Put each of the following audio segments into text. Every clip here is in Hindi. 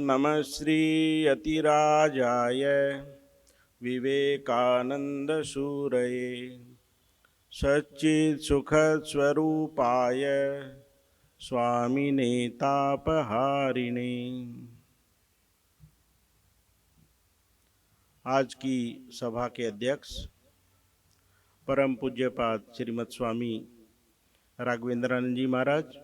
नमः श्री अतिराजाय विवेकानंद सूरये सच्चित् सुख स्वरूपाय स्वामिने तापहारिणे। आज की सभा के अध्यक्ष परम पूज्यपाद श्रीमद स्वामी राघवेंद्रानंद जी महाराज,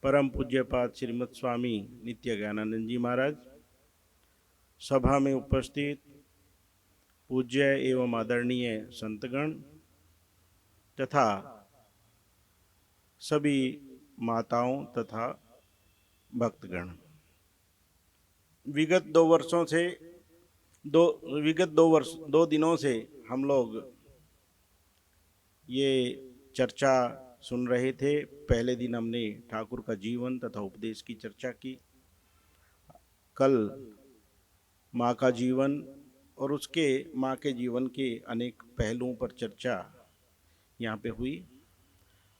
परम पूज्यपाद श्रीमद स्वामी नित्य ज्ञानानंद जी महाराज, सभा में उपस्थित पूज्य एवं आदरणीय संतगण तथा सभी माताओं तथा भक्तगण, विगत दो दिनों से हम लोग ये चर्चा सुन रहे थे। पहले दिन हमने ठाकुर का जीवन तथा उपदेश की चर्चा की, कल माँ का जीवन और उसके माँ के जीवन के अनेक पहलुओं पर चर्चा यहाँ पे हुई।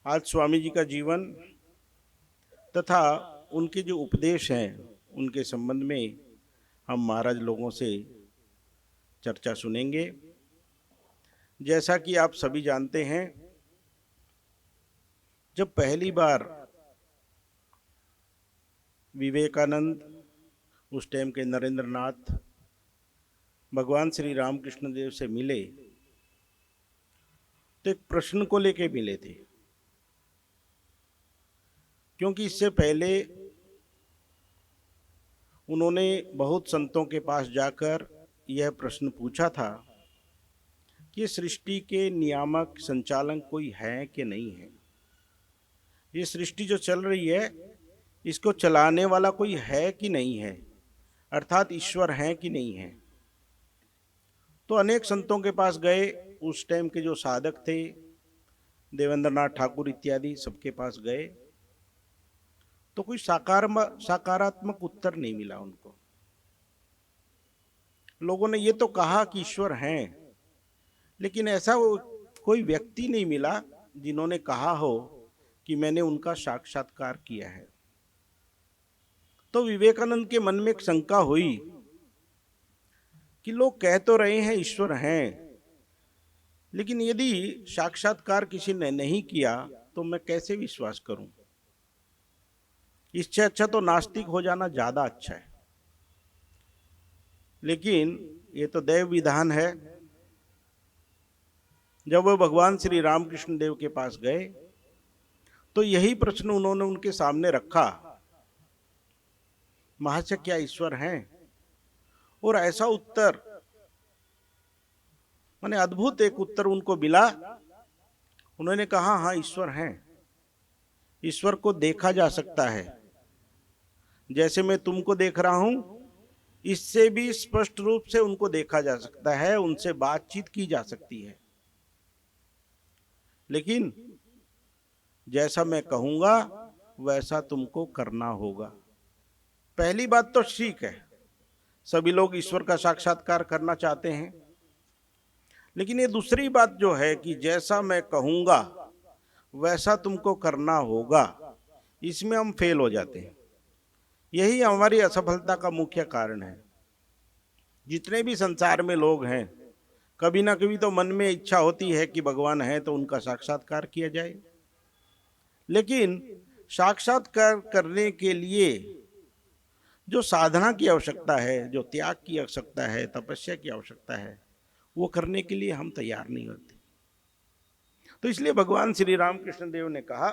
आज स्वामी जी का जीवन तथा उनके जो उपदेश हैं उनके संबंध में हम महाराज लोगों से चर्चा सुनेंगे। जैसा कि आप सभी जानते हैं, जब पहली बार विवेकानंद, उस टाइम के नरेंद्र नाथ, भगवान श्री रामकृष्ण देव से मिले तो एक प्रश्न को लेके मिले थे, क्योंकि इससे पहले उन्होंने बहुत संतों के पास जाकर यह प्रश्न पूछा था कि सृष्टि के नियामक संचालक कोई है कि नहीं है। ये सृष्टि जो चल रही है इसको चलाने वाला कोई है कि नहीं है, अर्थात ईश्वर है कि नहीं है। तो अनेक संतों के पास गए, उस टाइम के जो साधक थे, देवेंद्रनाथ ठाकुर इत्यादि, सबके पास गए तो कोई सकारात्मक उत्तर नहीं मिला उनको। लोगों ने ये तो कहा कि ईश्वर हैं, लेकिन ऐसा कोई व्यक्ति नहीं मिला जिन्होंने कहा हो कि मैंने उनका साक्षात्कार किया है। तो विवेकानंद के मन में एक शंका हुई कि लोग कह तो रहे हैं ईश्वर हैं, लेकिन यदि साक्षात्कार किसी ने नहीं किया तो मैं कैसे विश्वास करूं। इससे अच्छा तो नास्तिक हो जाना ज्यादा अच्छा है। लेकिन ये तो दैव विधान है। जब वो भगवान श्री रामकृष्ण देव के पास गए तो यही प्रश्न उन्होंने उनके सामने रखा, महाशय क्या ईश्वर हैं? और ऐसा उत्तर, माने अद्भुत एक उत्तर उनको मिला। उन्होंने कहा हाँ ईश्वर हैं, ईश्वर को देखा जा सकता है। जैसे मैं तुमको देख रहा हूं, इससे भी स्पष्ट रूप से उनको देखा जा सकता है, उनसे बातचीत की जा सकती है। लेकिन जैसा मैं कहूंगा वैसा तुमको करना होगा। पहली बात तो ठीक है, सभी लोग ईश्वर का साक्षात्कार करना चाहते हैं, लेकिन ये दूसरी बात जो है कि जैसा मैं कहूंगा वैसा तुमको करना होगा, इसमें हम फेल हो जाते हैं। यही हमारी असफलता का मुख्य कारण है। जितने भी संसार में लोग हैं, कभी ना कभी तो मन में इच्छा होती है कि भगवान है तो उनका साक्षात्कार किया जाए, लेकिन साक्षात्कार करने के लिए जो साधना की आवश्यकता है, जो त्याग की आवश्यकता है, तपस्या की आवश्यकता है, वो करने के लिए हम तैयार नहीं होते। तो इसलिए भगवान श्री रामकृष्ण देव ने कहा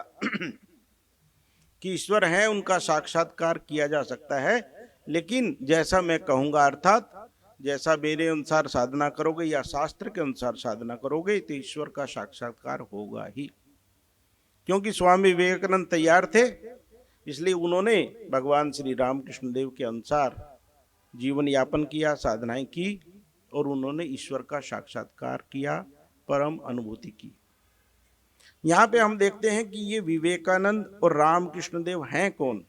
कि ईश्वर है, उनका साक्षात्कार किया जा सकता है, लेकिन जैसा मैं कहूंगा, अर्थात जैसा मेरे अनुसार साधना करोगे या शास्त्र के अनुसार साधना करोगे तो ईश्वर का साक्षात्कार होगा ही। क्योंकि स्वामी विवेकानंद तैयार थे, इसलिए उन्होंने भगवान श्री रामकृष्ण देव के अनुसार जीवन यापन किया, साधनाएं की और उन्होंने ईश्वर का साक्षात्कार किया, परम अनुभूति की। यहाँ पे हम देखते हैं कि ये विवेकानंद और रामकृष्ण देव हैं कौन।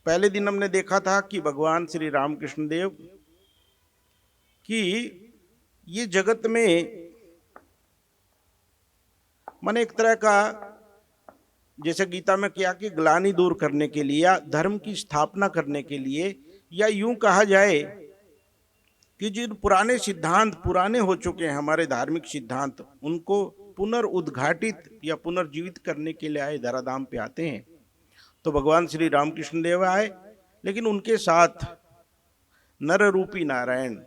पहले दिन हमने देखा था कि भगवान श्री रामकृष्ण देव कि ये जगत में माने एक तरह का जैसे गीता में क्या कि ग्लानि दूर करने के लिए या धर्म की स्थापना करने के लिए, या यूं कहा जाए कि जिन पुराने सिद्धांत पुराने हो चुके हैं हमारे धार्मिक सिद्धांत, उनको पुनर्उद्घाटित या पुनर्जीवित करने के लिए आए, धराधाम पे आते हैं। तो भगवान श्री रामकृष्ण देव आए, लेकिन उनके साथ नर रूपी नारायण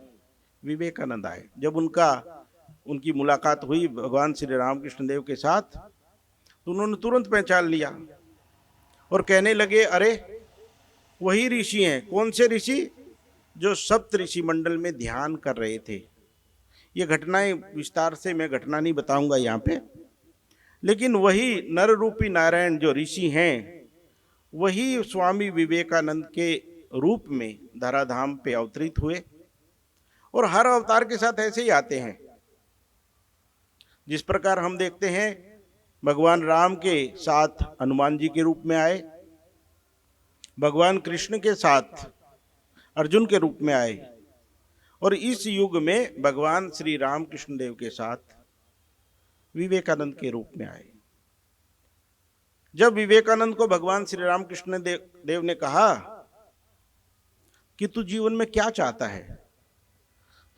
विवेकानंद आए। जब उनकी मुलाकात हुई भगवान श्री रामकृष्ण देव के साथ, तो उन्होंने तुरंत पहचान लिया और कहने लगे, अरे वही ऋषि हैं। कौन से ऋषि? जो सप्त ऋषि मंडल में ध्यान कर रहे थे। ये घटनाएं विस्तार से मैं घटना नहीं बताऊंगा यहाँ पे, लेकिन वही नर रूपी नारायण जो ऋषि हैं, वही स्वामी विवेकानंद के रूप में धराधाम पे अवतरित हुए। और हर अवतार के साथ ऐसे ही आते हैं। जिस प्रकार हम देखते हैं भगवान राम के साथ हनुमान जी के रूप में आए, भगवान कृष्ण के साथ अर्जुन के रूप में आए, और इस युग में भगवान श्री राम कृष्ण देव के साथ विवेकानंद के रूप में आए। जब विवेकानंद को भगवान श्री राम कृष्ण देव ने कहा कि तू जीवन में क्या चाहता है,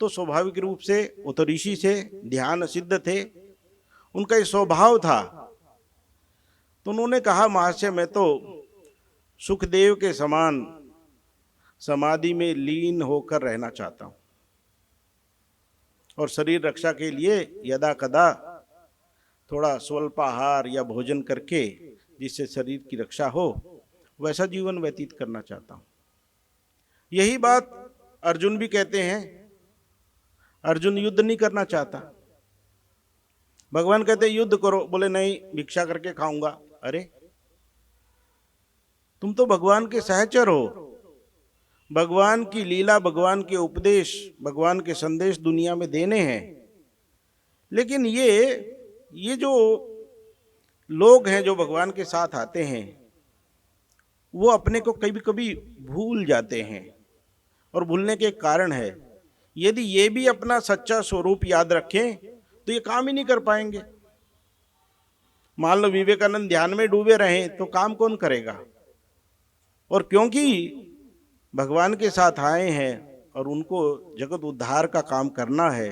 तो स्वाभाविक रूप से वो तो ऋषि से ध्यान सिद्ध थे, उनका ये स्वभाव था। तो उन्होंने कहा, महाशय मैं तो सुखदेव के समान समाधि में लीन होकर रहना चाहता हूं, और शरीर रक्षा के लिए यदा कदा थोड़ा स्वल्पाहार या भोजन करके जिससे शरीर की रक्षा हो, वैसा जीवन व्यतीत करना चाहता हूं। यही बात अर्जुन भी कहते हैं। अर्जुन युद्ध नहीं करना चाहता। भगवान कहते युद्ध करो, बोले नहीं भिक्षा करके खाऊंगा। अरे तुम तो भगवान के सहचर हो। भगवान की लीला, भगवान के उपदेश, भगवान के संदेश दुनिया में देने हैं। लेकिन ये जो लोग हैं जो भगवान के साथ आते हैं, वो अपने को कभी कभी भूल जाते हैं, और भूलने के कारण है, यदि ये भी अपना सच्चा स्वरूप याद रखें तो ये काम ही नहीं कर पाएंगे। मान लो विवेकानंद ध्यान में डूबे रहे तो काम कौन करेगा? और क्योंकि भगवान के साथ आए हैं और उनको जगत उद्धार का काम करना है,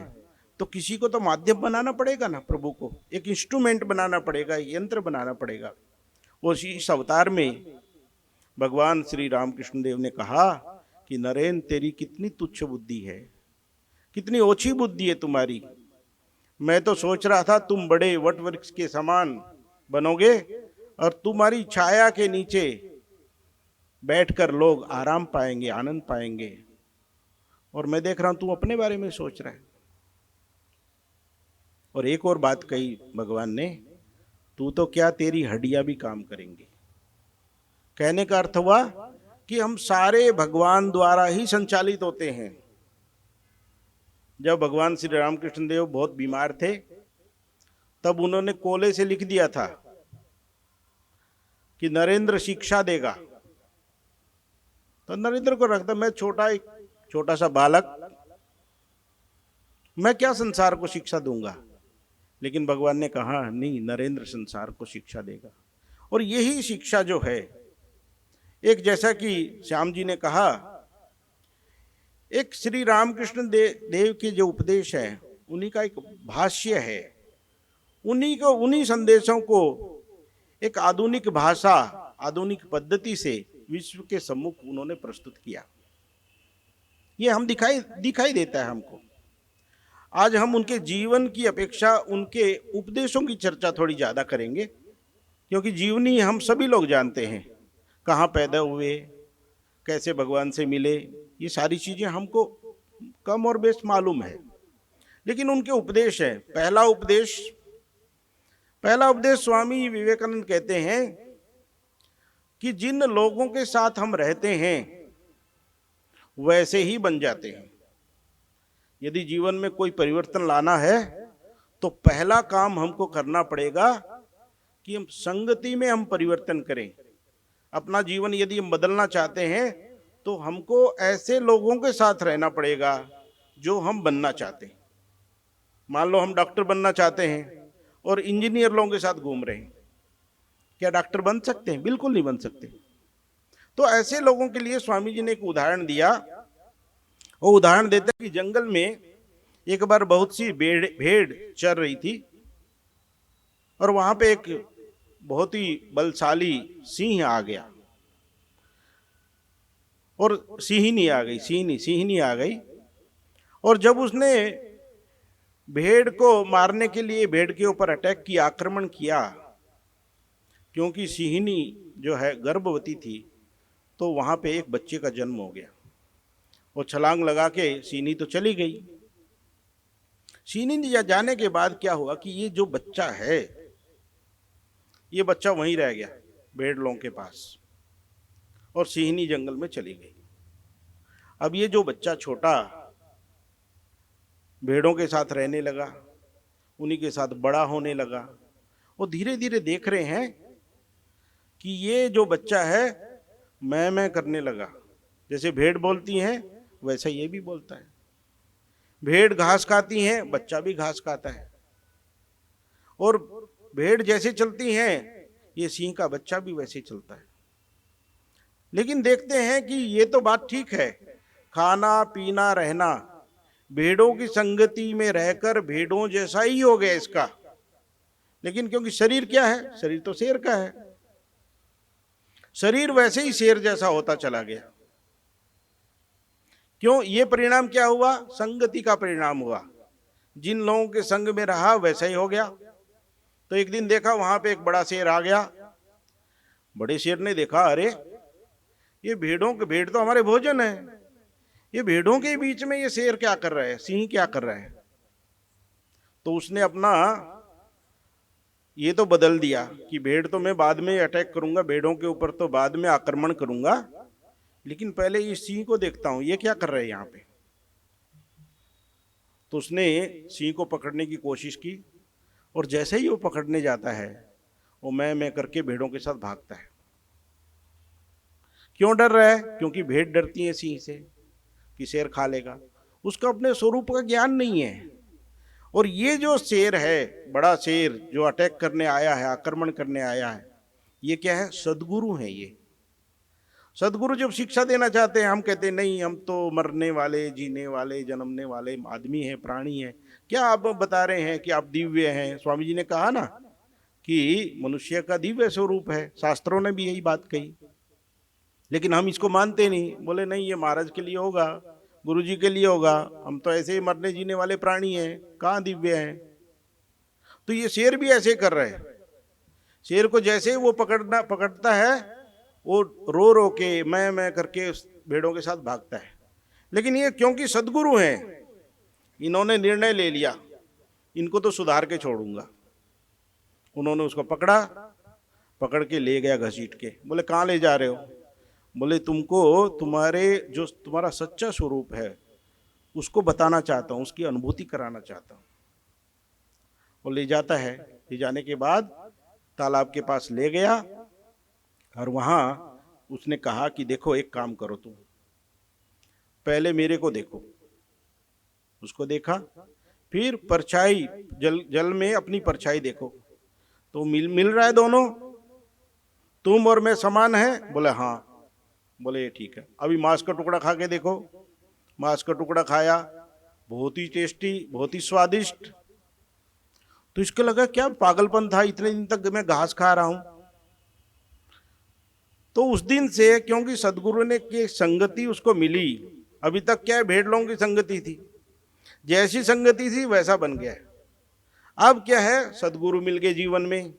तो किसी को तो माध्यम बनाना पड़ेगा ना, प्रभु को एक इंस्ट्रूमेंट बनाना पड़ेगा, यंत्र बनाना पड़ेगा। उस इस अवतार में भगवान श्री रामकृष्ण देव ने कहा कि नरेन तेरी कितनी तुच्छ बुद्धि है, कितनी ओछी बुद्धि है तुम्हारी। मैं तो सोच रहा था तुम बड़े वट वृक्ष के समान बनोगे और तुम्हारी छाया के नीचे बैठकर लोग आराम पाएंगे, आनंद पाएंगे, और मैं देख रहा हूं तू अपने बारे में सोच रहा है। और एक और बात कही भगवान ने, तू तो क्या तेरी हड्डियां भी काम करेंगी। कहने का अर्थ हुआ कि हम सारे भगवान द्वारा ही संचालित होते हैं। जब भगवान श्री रामकृष्ण देव बहुत बीमार थे, तब उन्होंने कोले से लिख दिया था कि नरेंद्र शिक्षा देगा। तो नरेंद्र को रखता, मैं छोटा सा बालक, मैं क्या संसार को शिक्षा दूंगा। लेकिन भगवान ने कहा नहीं, नरेंद्र संसार को शिक्षा देगा। और यही शिक्षा जो है, एक जैसा कि श्याम जी ने कहा, एक श्री रामकृष्ण देव के जो उपदेश है, उन्हीं का एक भाष्य है, उन्हीं संदेशों को एक आधुनिक भाषा, आधुनिक पद्धति से विश्व के सम्मुख उन्होंने प्रस्तुत किया। ये हम दिखाई देता है हमको। आज हम उनके जीवन की अपेक्षा उनके उपदेशों की चर्चा थोड़ी ज्यादा करेंगे, क्योंकि जीवनी हम सभी लोग जानते हैं, कहाँ पैदा हुए, कैसे भगवान से मिले, ये सारी चीजें हमको कम और बेश मालूम है। लेकिन उनके उपदेश है, पहला उपदेश स्वामी विवेकानंद कहते हैं कि जिन लोगों के साथ हम रहते हैं वैसे ही बन जाते हैं। यदि जीवन में कोई परिवर्तन लाना है तो पहला काम हमको करना पड़ेगा कि हम संगति में हम परिवर्तन करें। अपना जीवन यदि हम बदलना चाहते हैं तो हमको ऐसे लोगों के साथ रहना पड़ेगा जो हम बनना चाहते हैं। मान लो हम डॉक्टर बनना चाहते हैं और इंजीनियर लोगों के साथ घूम रहे हैं, क्या डॉक्टर बन सकते हैं? बिल्कुल नहीं बन सकते। तो ऐसे लोगों के लिए स्वामी जी ने एक उदाहरण दिया। वो उदाहरण देता है कि जंगल में एक बार बहुत सी भेड़ चर रही थी और वहां पे एक बहुत ही बलशाली सिंह आ गया, और सिंहनी आ गई। और जब उसने भेड़ को मारने के लिए भेड़ के ऊपर अटैक किया, आक्रमण किया, क्योंकि सिंहनी जो है गर्भवती थी, तो वहां पे एक बच्चे का जन्म हो गया। वो छलांग लगा के सिंहनी तो चली गई। सिंहनी जाने के बाद क्या हुआ कि ये जो बच्चा है, ये बच्चा वहीं रह गया भेड़ों के पास, और सिंहनी जंगल में चली गई। अब ये जो बच्चा छोटा भेड़ों के साथ रहने लगा, उन्हीं के साथ बड़ा होने लगा। वो धीरे धीरे देख रहे हैं कि ये जो बच्चा है मैं करने लगा। जैसे भेड़ बोलती हैं वैसा ये भी बोलता है। भेड़ घास खाती है, बच्चा भी घास खाता है। और भेड़ जैसे चलती हैं, ये सिंह का बच्चा भी वैसे चलता है। लेकिन देखते हैं कि ये तो बात ठीक है, खाना पीना रहना, भेड़ों की संगति में रहकर भेड़ों जैसा ही हो गया इसका। लेकिन क्योंकि शरीर क्या है, शरीर तो शेर का है, शरीर वैसे ही शेर जैसा होता चला गया। क्यों? ये परिणाम क्या हुआ? संगति का परिणाम हुआ। जिन लोगों के संग में रहा वैसा ही हो गया। तो एक दिन देखा वहां पे एक बड़ा शेर आ गया। बड़े शेर ने देखा, अरे ये भेड़ तो हमारे भोजन है, ये भेड़ों के बीच में ये शेर क्या कर रहा है, सिंह क्या कर रहा है। तो उसने अपना ये तो बदल दिया कि भेड़ तो मैं बाद में अटैक करूंगा, भेड़ों के ऊपर तो बाद में आक्रमण करूंगा, लेकिन पहले इस सिंह को देखता हूं ये क्या कर रहे हैं यहाँ पे। तो उसने सिंह को पकड़ने की कोशिश की, और जैसे ही वो पकड़ने जाता है, वो मैं करके भेड़ों के साथ भागता है। क्यों डर रहा है? क्योंकि भेड़ डरती है सिंह से कि शेर खा लेगा। उसका अपने स्वरूप का ज्ञान नहीं है। और ये जो शेर है, बड़ा शेर जो अटैक करने आया है, आक्रमण करने आया है, ये क्या है? सदगुरु है। ये सदगुरु जब शिक्षा देना चाहते हैं, हम कहते हैं नहीं, हम तो मरने वाले, जीने वाले, जन्मने वाले आदमी हैं, प्राणी हैं। क्या आप बता रहे हैं कि आप दिव्य हैं? स्वामी जी ने कहा ना कि मनुष्य का दिव्य स्वरूप है, शास्त्रों ने भी यही बात कही। लेकिन हम इसको मानते नहीं, बोले नहीं ये महाराज के लिए होगा, गुरु जी के लिए होगा, हम तो ऐसे ही मरने जीने वाले प्राणी हैं, कहाँ दिव्य हैं। तो ये शेर भी ऐसे कर रहे हैं। शेर को जैसे वो पकड़ता है, वो रो रो के मैं करके भेड़ों के साथ भागता है। लेकिन ये क्योंकि सदगुरु हैं, इन्होंने निर्णय ले लिया, इनको तो सुधार के छोड़ूंगा। उन्होंने उसको पकड़ के ले गया घसीट के। बोले कहाँ ले जा रहे हो? बोले तुमको तुम्हारा सच्चा स्वरूप है उसको बताना चाहता हूँ, उसकी अनुभूति कराना चाहता हूँ। वो ले जाता है। ले जाने के बाद तालाब के पास ले गया, और वहां उसने कहा कि देखो एक काम करो, तुम पहले मेरे को देखो। उसको देखा, फिर परछाई जल में अपनी परछाई देखो, तो मिल रहा है दोनों, तुम और मैं समान है? बोले हाँ। बोले ठीक है, अभी मांस का टुकड़ा खा के देखो। मांस का टुकड़ा खाया, बहुत ही टेस्टी, बहुत ही स्वादिष्ट। तो इसको लगा क्या पागलपन था, इतने दिन तक मैं घास खा रहा हूं। तो उस दिन से, क्योंकि सदगुरु ने की संगति उसको मिली, अभी तक क्या भेड़ लोगों की संगति थी, जैसी संगति थी वैसा बन गया। अब क्या है, सदगुरु मिल गए जीवन में,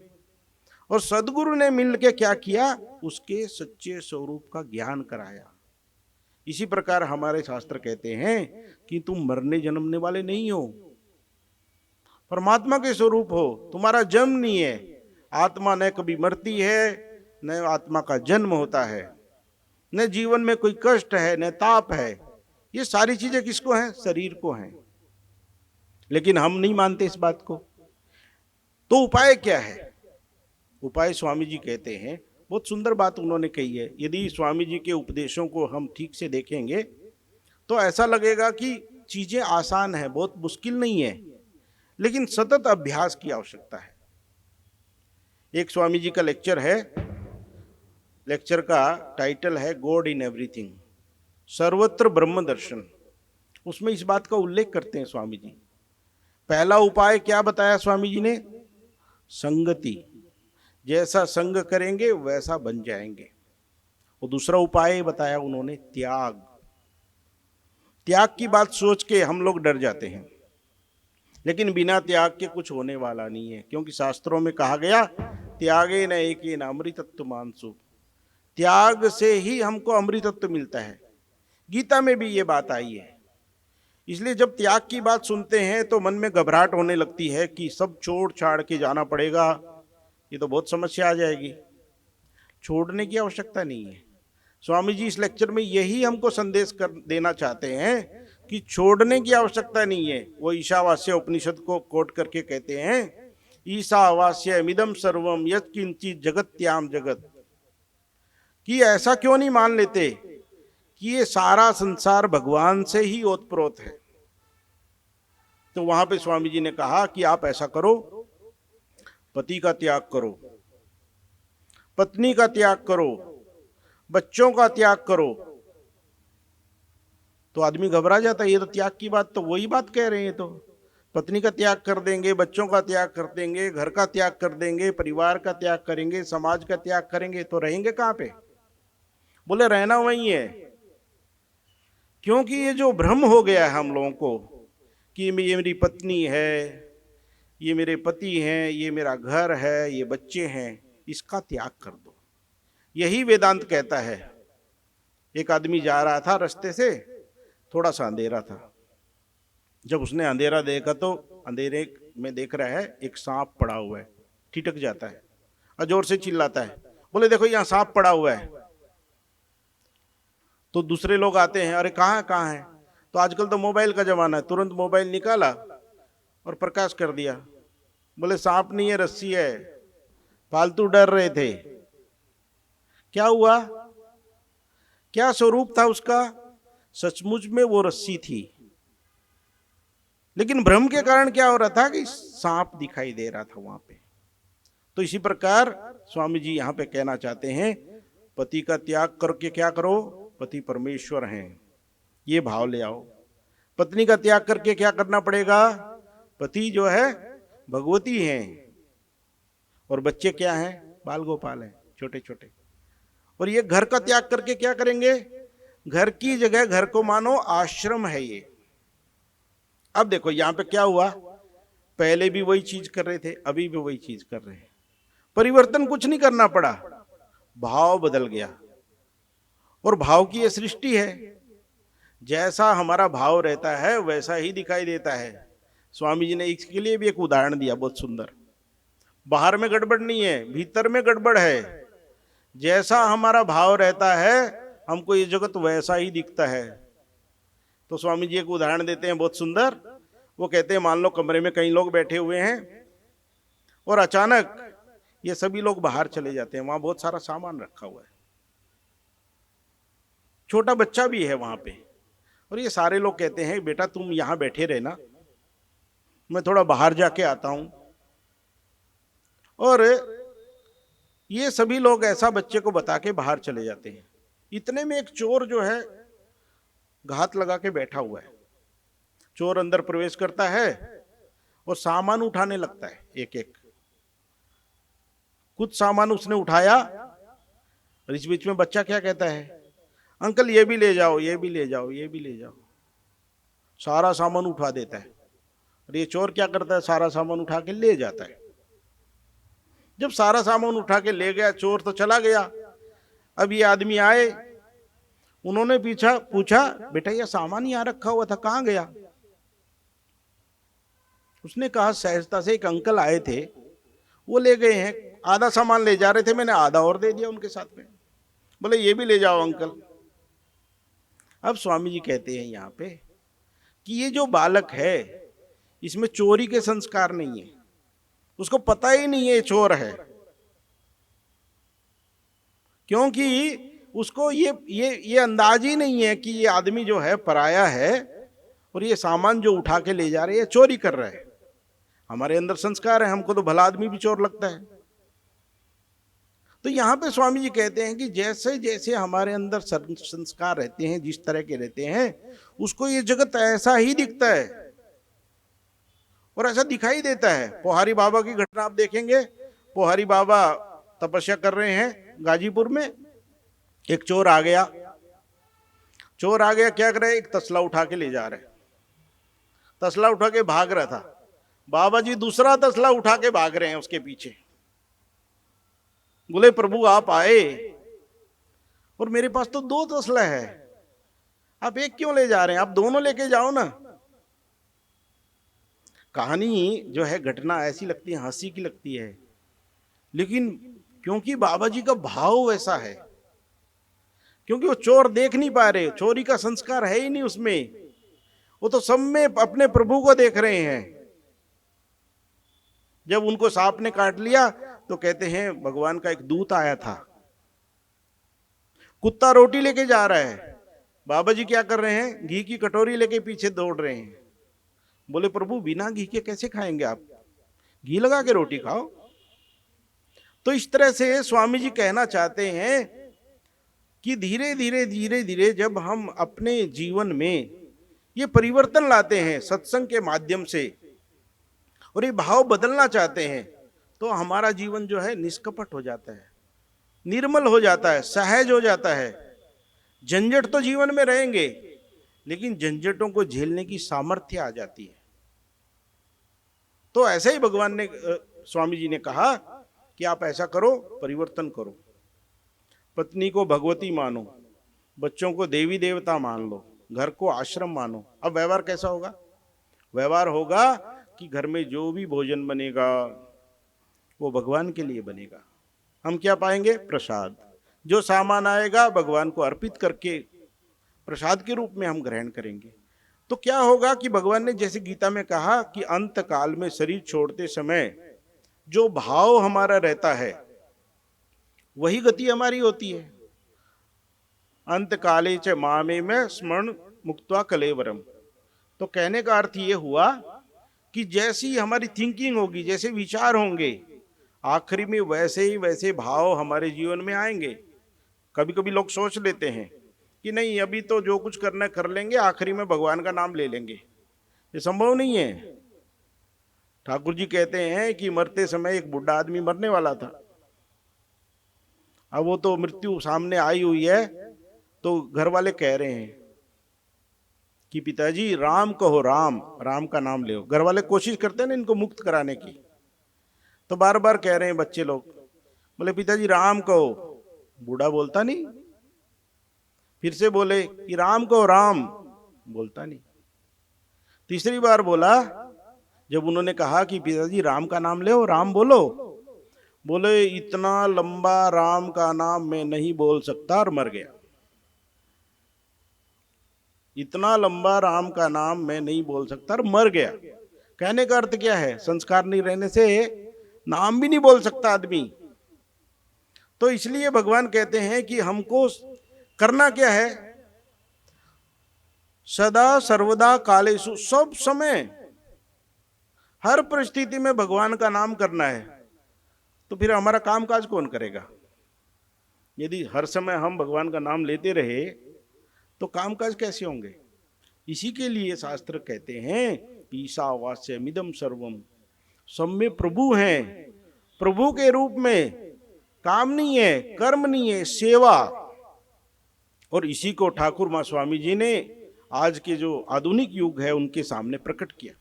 और सदगुरु ने मिल के क्या किया, उसके सच्चे स्वरूप का ज्ञान कराया। इसी प्रकार हमारे शास्त्र कहते हैं कि तुम मरने जन्मने वाले नहीं हो, परमात्मा के स्वरूप हो, तुम्हारा जन्म नहीं है। आत्मा न कभी मरती है, न आत्मा का जन्म होता है, न जीवन में कोई कष्ट है, न ताप है। ये सारी चीजें किसको हैं? शरीर को हैं। लेकिन हम नहीं मानते इस बात को। तो उपाय क्या है? उपाय स्वामी जी कहते हैं, बहुत सुंदर बात उन्होंने कही है। यदि स्वामी जी के उपदेशों को हम ठीक से देखेंगे तो ऐसा लगेगा कि चीजें आसान है, बहुत मुश्किल नहीं है, लेकिन सतत अभ्यास की आवश्यकता है। एक स्वामी जी का लेक्चर है, लेक्चर का टाइटल है गॉड इन एवरीथिंग, सर्वत्र ब्रह्म दर्शन। उसमें इस बात का उल्लेख करते हैं स्वामी जी। पहला उपाय क्या बताया स्वामी जी ने? संगति, जैसा संग करेंगे वैसा बन जाएंगे। और दूसरा उपाय बताया उन्होंने, त्याग। त्याग की बात सोच के हम लोग डर जाते हैं, लेकिन बिना त्याग के कुछ होने वाला नहीं है, क्योंकि शास्त्रों में कहा गया त्यागे न एकेन अमृतत्व मानसु, त्याग से ही हमको अमृतत्व मिलता है। गीता में भी ये बात आई है। इसलिए जब त्याग की बात सुनते हैं तो मन में घबराहट होने लगती है कि सब छोड़ छाड़ के जाना पड़ेगा, ये तो बहुत समस्या आ जाएगी। छोड़ने की आवश्यकता नहीं है। स्वामी जी इस लेक्चर में यही हमको संदेश कर देना चाहते हैं कि छोड़ने की आवश्यकता नहीं है। वो ईशावास्य उपनिषद को कोट करके कहते हैं, ईशावास्य मिदम सर्वम यत् किंचित जगत्याम जगत, कि ऐसा क्यों नहीं मान लेते कि ये सारा संसार भगवान से ही ओतप्रोत है। तो वहां पे स्वामी जी ने कहा कि आप ऐसा करो, पति का त्याग करो, पत्नी का त्याग करो, बच्चों का त्याग करो। तो आदमी घबरा जाता है, ये तो त्याग की बात, तो वही बात कह रहे हैं। तो पत्नी का त्याग कर देंगे, बच्चों का त्याग कर देंगे, घर का त्याग कर देंगे, परिवार का त्याग करेंगे, समाज का त्याग करेंगे, तो रहेंगे कहां पे? बोले रहना वही है। क्योंकि ये जो भ्रम हो गया है हम लोगों को कि ये मेरी पत्नी है, ये मेरे पति हैं, ये मेरा घर है, ये बच्चे हैं, इसका त्याग कर दो। यही वेदांत कहता है। एक आदमी जा रहा था रास्ते से, थोड़ा सा अंधेरा था। जब उसने अंधेरा देखा तो अंधेरे में देख रहा है एक सांप पड़ा हुआ है, ठिठक जाता है और जोर से चिल्लाता है, बोले देखो यहाँ सांप पड़ा हुआ है। तो दूसरे लोग आते हैं, अरे कहाँ है? तो आजकल तो मोबाइल का जमाना है, तुरंत मोबाइल निकाला और प्रकाश कर दिया। बोले सांप नहीं है, रस्सी है, फालतू डर रहे थे। क्या हुआ? क्या स्वरूप था उसका? सचमुच में वो रस्सी थी, लेकिन भ्रम के कारण क्या हो रहा था कि सांप दिखाई दे रहा था वहां पे। तो इसी प्रकार स्वामी जी यहां पे कहना चाहते हैं, पति का त्याग करके क्या करो? पति परमेश्वर हैं, ये भाव ले आओ। पत्नी का त्याग करके क्या करना पड़ेगा? पति जो है भगवती हैं, और बच्चे क्या हैं? बाल गोपाल हैं, छोटे छोटे। और ये घर का त्याग करके क्या करेंगे? घर की जगह घर को मानो आश्रम है ये। अब देखो यहां पे क्या हुआ, पहले भी वही चीज कर रहे थे, अभी भी वही चीज कर रहे हैं। परिवर्तन कुछ नहीं करना पड़ा, भाव बदल गया। और भाव की ये सृष्टि है, जैसा हमारा भाव रहता है वैसा ही दिखाई देता है। स्वामी जी ने इसके लिए भी एक उदाहरण दिया बहुत सुंदर। बाहर में गड़बड़ नहीं है, भीतर में गड़बड़ है। जैसा हमारा भाव रहता है हमको ये जगत वैसा ही दिखता है। तो स्वामी जी एक उदाहरण देते हैं बहुत सुंदर। वो कहते हैं, मान लो कमरे में कई लोग बैठे हुए हैं और अचानक ये सभी लोग बाहर चले जाते हैं। वहां बहुत सारा सामान रखा हुआ है, छोटा बच्चा भी है वहां पे, और ये सारे लोग कहते हैं बेटा तुम यहां बैठे रहना, मैं थोड़ा बाहर जाके आता हूं। और ये सभी लोग ऐसा बच्चे को बता के बाहर चले जाते हैं। इतने में एक चोर जो है घात लगा के बैठा हुआ है। चोर अंदर प्रवेश करता है और सामान उठाने लगता है एक एक। कुछ सामान उसने उठाया और इस बीच में बच्चा क्या कहता है, अंकल ये भी ले जाओ, ये भी ले जाओ, ये भी ले जाओ। सारा सामान उठा देता है। और ये चोर क्या करता है, सारा सामान उठा के ले जाता है। जब सारा सामान उठा के ले गया, चोर तो चला गया। अब ये आदमी आए, उन्होंने पूछा बेटा ये सामान यहाँ रखा हुआ था, कहाँ गया? उसने कहा सहजता से एक अंकल आए थे, वो ले गए हैं, आधा सामान ले जा रहे थे, मैंने आधा और दे दिया उनके साथ में। बोले ये भी ले जाओ अंकल। अब स्वामी जी कहते हैं यहाँ पे कि ये जो बालक है इसमें चोरी के संस्कार नहीं है, उसको पता ही नहीं है चोर है, क्योंकि उसको ये अंदाज ही नहीं है कि ये आदमी जो है पराया है और ये सामान जो उठा के ले जा रहे हैं चोरी कर रहा है। हमारे अंदर संस्कार है, हमको तो भला आदमी भी चोर लगता है। तो यहाँ पे स्वामी जी कहते हैं कि जैसे जैसे हमारे अंदर संस्कार रहते हैं, जिस तरह के रहते हैं, उसको ये जगत ऐसा ही दिखता है और ऐसा दिखाई देता है। पोहारी बाबा की घटना आप देखेंगे, पोहारी बाबा तपस्या कर रहे हैं गाजीपुर में, एक चोर आ गया। चोर आ गया, क्या कर रहे, एक तसला उठा के ले जा रहे, तसला उठा के भाग रहा था। बाबा जी दूसरा तसला उठा के भाग रहे हैं उसके पीछे। बोले प्रभु आप आए और मेरे पास तो 2 तसला है, आप एक क्यों ले जा रहे हैं, आप दोनों लेके जाओ ना। कहानी जो है, घटना ऐसी लगती है, हंसी की लगती है, लेकिन क्योंकि बाबा जी का भाव वैसा है, क्योंकि वो चोर देख नहीं पा रहे, चोरी का संस्कार है ही नहीं उसमें, वो तो सब में अपने प्रभु को देख रहे हैं। जब उनको सांप ने काट लिया तो कहते हैं भगवान का एक दूत आया था, कुत्ता रोटी लेके जा रहा है, बाबा जी क्या कर रहे हैं, घी की कटोरी लेके पीछे दौड़ रहे हैं। बोले प्रभु बिना घी के कैसे खाएंगे आप, घी लगा के रोटी खाओ। तो इस तरह से स्वामी जी कहना चाहते हैं कि धीरे धीरे धीरे धीरे जब हम अपने जीवन में ये परिवर्तन लाते हैं सत्संग के माध्यम से और ये भाव बदलना चाहते हैं, तो हमारा जीवन जो है निष्कपट हो जाता है, निर्मल हो जाता है, सहज हो जाता है। झंझट तो जीवन में रहेंगे, लेकिन झंझटों को झेलने की सामर्थ्य आ जाती है। तो ऐसे ही भगवान ने, स्वामी जी ने कहा कि आप ऐसा करो, परिवर्तन करो, पत्नी को भगवती मानो, बच्चों को देवी देवता मान लो, घर को आश्रम मानो। अब व्यवहार कैसा होगा, व्यवहार होगा कि घर में जो भी भोजन बनेगा वो भगवान के लिए बनेगा। हम क्या पाएंगे, प्रसाद, जो सामान आएगा भगवान को अर्पित करके प्रसाद के रूप में हम ग्रहण करेंगे। तो क्या होगा कि भगवान ने जैसे गीता में कहा कि अंत काल में शरीर छोड़ते समय जो भाव हमारा रहता है वही गति हमारी होती है। अंत काले च मामे में स्मरण मुक्त्वा कलेवरम। तो कहने का अर्थ ये हुआ कि जैसी हमारी थिंकिंग होगी, जैसे विचार होंगे, आखिरी में वैसे ही वैसे भाव हमारे जीवन में आएंगे। कभी कभी लोग सोच लेते हैं कि नहीं अभी तो जो कुछ करना है कर लेंगे, आखिरी में भगवान का नाम ले लेंगे। ये संभव नहीं है। ठाकुर जी कहते हैं कि मरते समय एक बुढ़ा आदमी मरने वाला था, अब वो तो मृत्यु सामने आई हुई है, तो घर वाले कह रहे हैं कि पिताजी राम कहो, राम राम का नाम ले। घर वाले कोशिश करते हैं ना इनको मुक्त कराने की, तो बार बार कह रहे हैं बच्चे लोग, बोले पिताजी राम कहो, बूढ़ा बोलता नहीं। फिर से बोले कि राम कहो, राम, बोलता नहीं। तीसरी बार बोला, जब उन्होंने कहा कि पिताजी राम का नाम ले, राम बोलो, बोले इतना लंबा राम का नाम मैं नहीं बोल सकता, और मर गया। इतना लंबा राम का नाम मैं नहीं बोल सकता, और मर गया। कहने का अर्थ क्या है, संस्कार नहीं रहने से नाम भी नहीं बोल सकता आदमी। तो इसलिए भगवान कहते हैं कि हमको करना क्या है, सदा सर्वदा कालेषु, सब समय हर परिस्थिति में भगवान का नाम करना है। तो फिर हमारा कामकाज कौन करेगा? यदि हर समय हम भगवान का नाम लेते रहे तो कामकाज कैसे होंगे? इसी के लिए शास्त्र कहते हैं ईशावास्यमिदं सर्वम, सब में प्रभु हैं। प्रभु के रूप में काम नहीं है, कर्म नहीं है, सेवा। और इसी को ठाकुर मां स्वामी जी ने आज के जो आधुनिक युग है उनके सामने प्रकट किया।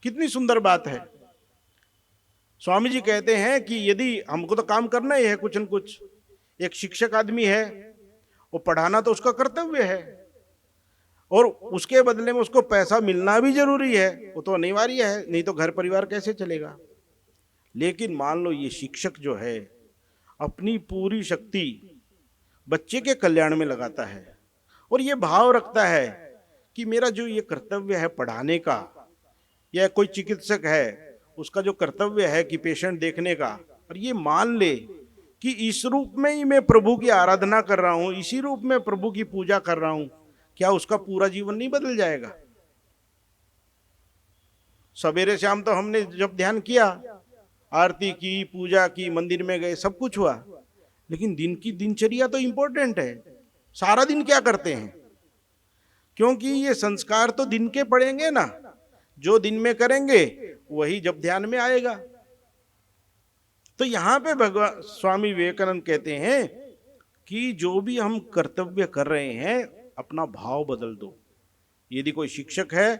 कितनी सुंदर बात है। स्वामी जी कहते हैं कि यदि हमको तो काम करना ही है कुछ न कुछ, एक शिक्षक आदमी है, वो पढ़ाना तो उसका कर्तव्य है, और उसके बदले में उसको पैसा मिलना भी जरूरी है, वो तो अनिवार्य है, नहीं तो घर परिवार कैसे चलेगा। लेकिन मान लो ये शिक्षक जो है अपनी पूरी शक्ति बच्चे के कल्याण में लगाता है, और ये भाव रखता है कि मेरा जो ये कर्तव्य है पढ़ाने का, या कोई चिकित्सक है उसका जो कर्तव्य है कि पेशेंट देखने का, और ये मान ले कि इस रूप में ही मैं प्रभु की आराधना कर रहा हूं, इसी रूप में प्रभु की पूजा कर रहा हूं, क्या उसका पूरा जीवन नहीं बदल जाएगा? सवेरे शाम तो हमने जब ध्यान किया आरती की, पूजा की, मंदिर में गए, सब कुछ हुआ, लेकिन दिन की दिनचर्या तो इंपॉर्टेंट है। सारा दिन क्या करते हैं, क्योंकि ये संस्कार तो दिन के पड़ेंगे ना, जो दिन में करेंगे वही जब ध्यान में आएगा। तो यहां पे भगवान स्वामी विवेकानंद कहते हैं कि जो भी हम कर्तव्य कर रहे हैं, अपना भाव बदल दो। यदि कोई शिक्षक है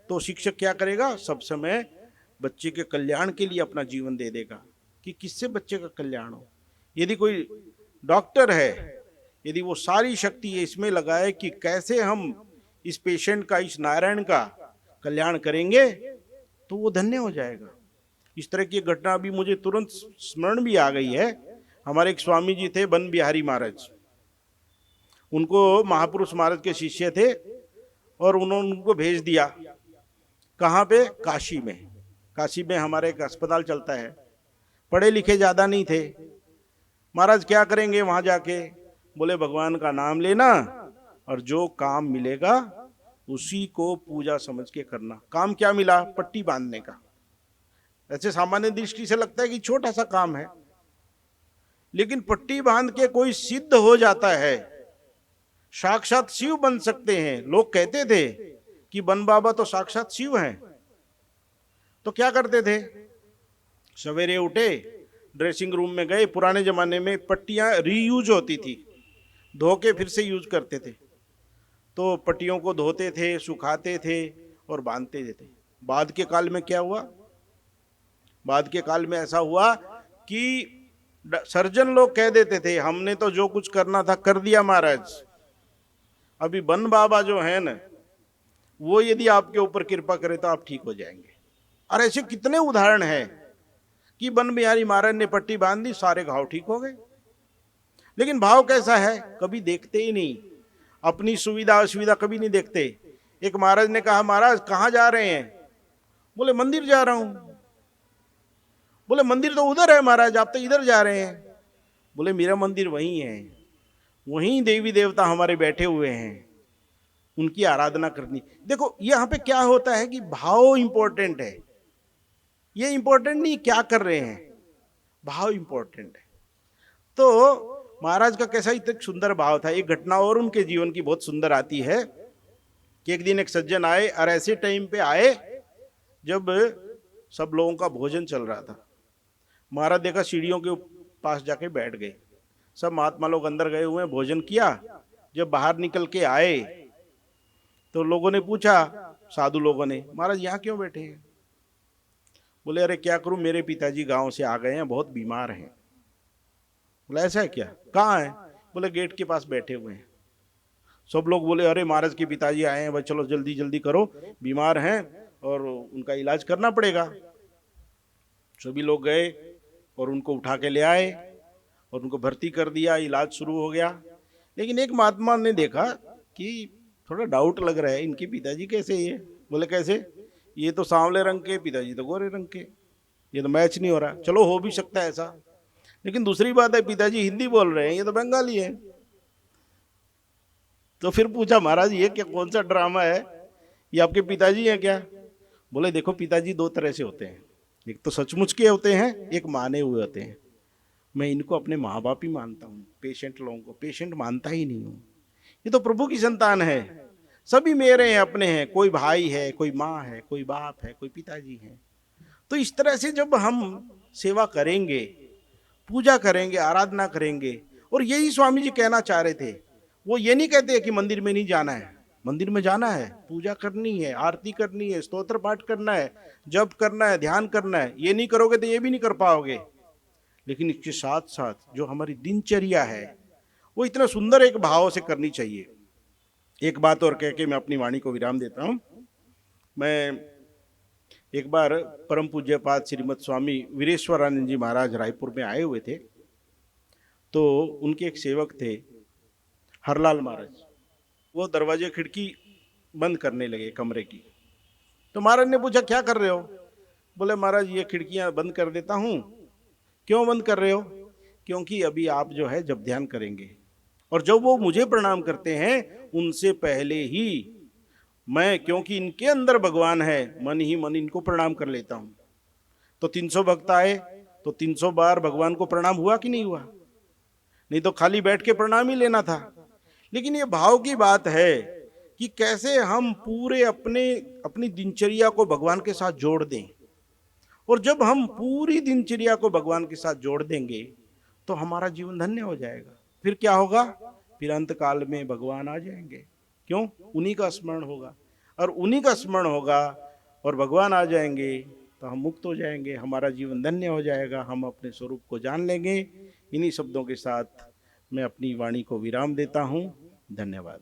तो शिक्षक क्या करेगा, सब समय बच्चे के कल्याण के लिए अपना जीवन दे देगा कि किससे बच्चे का कल्याण हो। यदि कोई डॉक्टर है, यदि वो सारी शक्ति इसमें लगाए कि कैसे हम इस पेशेंट का, इस नारायण का कल्याण करेंगे, तो वो धन्य हो जाएगा। इस तरह की घटना अभी मुझे तुरंत स्मरण भी आ गई है। हमारे एक स्वामी जी थे, बन बिहारी महाराज, उनको महापुरुष महाराज के शिष्य थे और उन्होंने उनको भेज दिया कहाँ पे, काशी में। काशी में हमारे एक अस्पताल चलता है, पढ़े लिखे ज्यादा नहीं थे। महाराज क्या करेंगे वहां जाके, बोले भगवान का नाम लेना और जो काम मिलेगा उसी को पूजा समझ के करना। काम क्या मिला, पट्टी बांधने का। ऐसे सामान्य दृष्टि से लगता है कि छोटा सा काम है, लेकिन पट्टी बांध के कोई सिद्ध हो जाता है, साक्षात शिव बन सकते हैं। लोग कहते थे कि बन बाबा तो साक्षात शिव हैं। तो क्या करते थे, सवेरे उठे, ड्रेसिंग रूम में गए। पुराने जमाने में पट्टियां रीयूज होती थी, धो के फिर से यूज करते थे। तो पट्टियों को धोते थे, सुखाते थे और बांधते थे। बाद के काल में क्या हुआ, बाद के काल में ऐसा हुआ कि सर्जन लोग कह देते थे हमने तो जो कुछ करना था कर दिया महाराज, अभी बन बाबा जो है ना, वो यदि आपके ऊपर कृपा करे तो आप ठीक हो जाएंगे। और ऐसे कितने उदाहरण हैं कि बन बिहारी महाराज ने पट्टी बांध दी, सारे घाव ठीक हो गए। लेकिन भाव कैसा है, कभी देखते ही नहीं, अपनी सुविधा असुविधा कभी नहीं देखते। एक महाराज ने कहा, महाराज कहाँ जा रहे हैं, बोले मंदिर जा रहा हूं। बोले मंदिर तो उधर है महाराज, आप तो इधर जा रहे हैं। बोले मेरा मंदिर वहीं है, वहीं देवी देवता हमारे बैठे हुए हैं, उनकी आराधना करनी। देखो यहाँ पे क्या होता है कि भाव इंपॉर्टेंट है, ये इंपॉर्टेंट नहीं क्या कर रहे हैं, भाव इंपॉर्टेंट है। तो महाराज का कैसा इतना सुंदर भाव था। एक घटना और उनके जीवन की बहुत सुंदर आती है कि एक दिन एक सज्जन आए, और ऐसे टाइम पे आए जब सब लोगों का भोजन चल रहा था। महाराज देखा, सीढ़ियों के पास जाके बैठ गए। सब महात्मा लोग अंदर गए हुए हैं, भोजन किया। जब बाहर निकल के आए तो लोगों ने पूछा, साधु लोगों ने, महाराज यहाँ क्यों बैठे हैं? बोले अरे क्या करूं, मेरे पिताजी गांव से आ गए हैं, बहुत बीमार हैं। बोले ऐसा है क्या, कहाँ है? बोले गेट के पास बैठे हुए हैं। सब लोग बोले अरे महाराज के पिताजी आए हैं भाई, चलो जल्दी जल्दी करो, बीमार हैं और उनका इलाज करना पड़ेगा। सभी लोग गए और उनको उठा के ले आए और उनको भर्ती कर दिया, इलाज शुरू हो गया। लेकिन एक महात्मा ने देखा कि थोड़ा डाउट लग रहा है, इनके पिताजी कैसे ये? बोले कैसे? ये तो सांवले रंग के, पिताजी तो गोरे रंग के, ये तो मैच नहीं हो रहा। चलो हो भी सकता है ऐसा, लेकिन दूसरी बात है पिताजी हिंदी बोल रहे हैं, ये तो बंगाली है। तो फिर पूछा महाराज ये क्या, कौन सा ड्रामा है, ये आपके पिताजी हैं क्या? बोले देखो पिताजी दो तरह से होते हैं, एक तो सचमुच के होते हैं, एक माने हुए होते हैं। मैं इनको अपने माँ बाप ही मानता हूँ, पेशेंट लोगों को पेशेंट मानता ही नहीं हूँ। ये तो प्रभु की संतान है, सभी मेरे हैं, अपने हैं। कोई भाई है, कोई माँ है, कोई बाप है, कोई पिताजी है। तो इस तरह से जब हम सेवा करेंगे, पूजा करेंगे, आराधना करेंगे, और यही स्वामी जी कहना चाह रहे थे। वो ये नहीं कहते कि मंदिर में नहीं जाना है, मंदिर में जाना है, पूजा करनी है, आरती करनी है, स्तोत्र पाठ करना है, जप करना है, ध्यान करना है। ये नहीं करोगे तो ये भी नहीं कर पाओगे। लेकिन इसके साथ साथ जो हमारी दिनचर्या है वो इतना सुंदर एक भाव से करनी चाहिए। एक बात और कह के मैं अपनी वाणी को विराम देता हूं। मैं एक बार परम पूज्य पाद श्रीमद स्वामी वीरेश्वरानंद जी महाराज रायपुर में आए हुए थे। तो उनके एक सेवक थे हरलाल महाराज, वो दरवाजे खिड़की बंद करने लगे कमरे की। तो महाराज ने पूछा क्या कर रहे हो? बोले महाराज ये खिड़कियां बंद कर देता हूं। क्यों बंद कर रहे हो? क्योंकि अभी आप जो है जब ध्यान करेंगे और जब वो मुझे प्रणाम करते हैं उनसे पहले ही मैं, क्योंकि इनके अंदर भगवान है, मन ही मन इनको प्रणाम कर लेता हूं। तो 300 भक्त आए, तो 300 बार भगवान को प्रणाम हुआ कि नहीं हुआ? नहीं तो खाली बैठ के प्रणाम ही लेना था। लेकिन ये भाव की बात है कि कैसे हम पूरे अपनी दिनचर्या को भगवान के साथ जोड़ दें। और जब हम पूरी दिनचर्या को भगवान के साथ जोड़ देंगे तो हमारा जीवन धन्य हो जाएगा। फिर क्या होगा? फिर अंत काल में भगवान आ जाएंगे। क्यों? उन्हीं का स्मरण होगा, और उन्हीं का स्मरण होगा और भगवान आ जाएंगे तो हम मुक्त हो जाएंगे, हमारा जीवन धन्य हो जाएगा, हम अपने स्वरूप को जान लेंगे। इन्हीं शब्दों के साथ मैं अपनी वाणी को विराम देता हूँ। धन्यवाद।